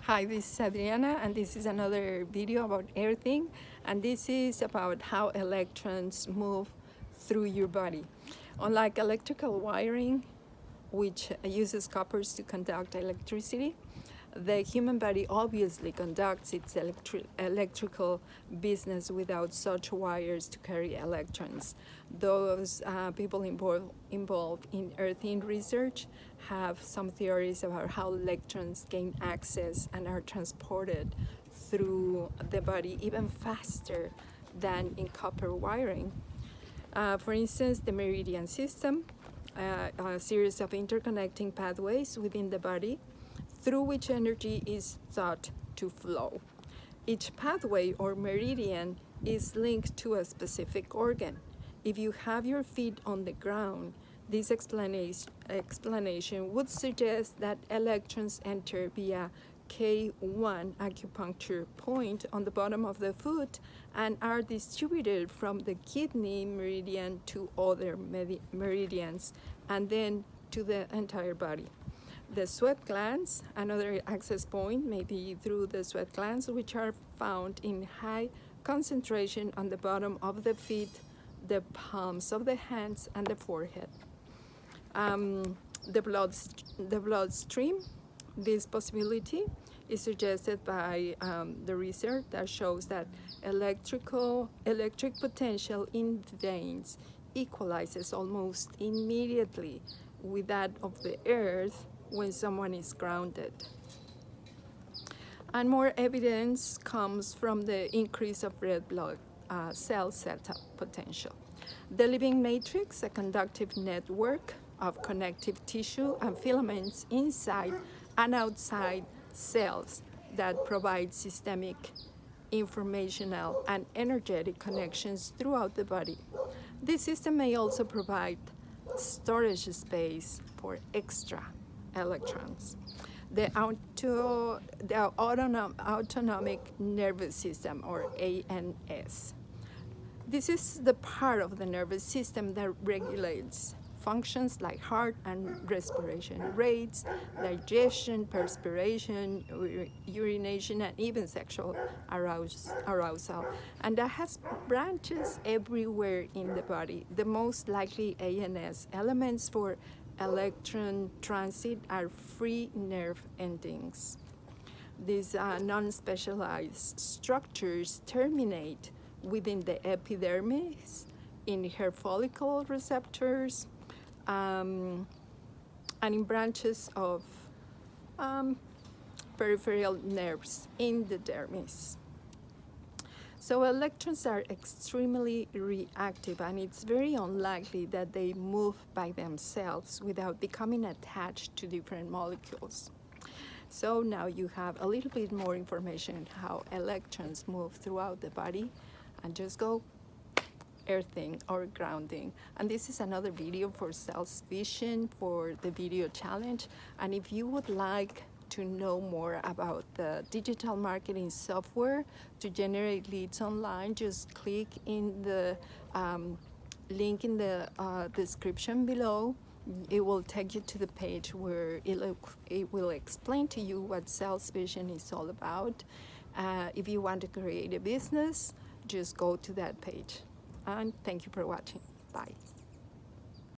Hi, this is Adriana, and this is another video about earthing, and this is about how electrons move through your body. Unlike electrical wiring, which uses coppers to conduct electricity, the human body obviously conducts its electrical business without such wires to carry electrons. Those people involved in earthing research have some theories about how electrons gain access and are transported through the body even faster than in copper wiring. For instance, the meridian system, a series of interconnecting pathways within the body through which energy is thought to flow. Each pathway or meridian is linked to a specific organ. If you have your feet on the ground, this explanation would suggest that electrons enter via K1 acupuncture point on the bottom of the foot and are distributed from the kidney meridian to other meridians and then to the entire body. The sweat glands, another access point may be through the sweat glands, which are found in high concentration on the bottom of the feet, the palms of the hands, and the forehead. The bloodstream, this possibility is suggested by the research that shows that electric potential in veins equalizes almost immediately with that of the earth when someone is grounded. And more evidence comes from the increase of red blood cell setup potential. The living matrix, a conductive network of connective tissue and filaments inside and outside cells that provide systemic, informational, and energetic connections throughout the body. This system may also provide storage space for extra electrons. The autonomic nervous system, or ANS. This is the part of the nervous system that regulates functions like heart and respiration rates, digestion, perspiration, urination, and even sexual arousal. And that has branches everywhere in the body. The most likely ANS elements for electron transit are free nerve endings. These non-specialized structures terminate within the epidermis, in hair follicle receptors, and in branches of peripheral nerves in the dermis. So electrons are extremely reactive, and it's very unlikely that they move by themselves without becoming attached to different molecules. So now you have a little bit more information on how electrons move throughout the body, and just go earthing or grounding. And this is another video for SalesVision for the video challenge. And if you would like to know more about the digital marketing software to generate leads online, just click in the link in the description below. It will take you to the page where it will explain to you what SalesVision is all about. If you want to create a business, just go to that page. And thank you for watching. Bye.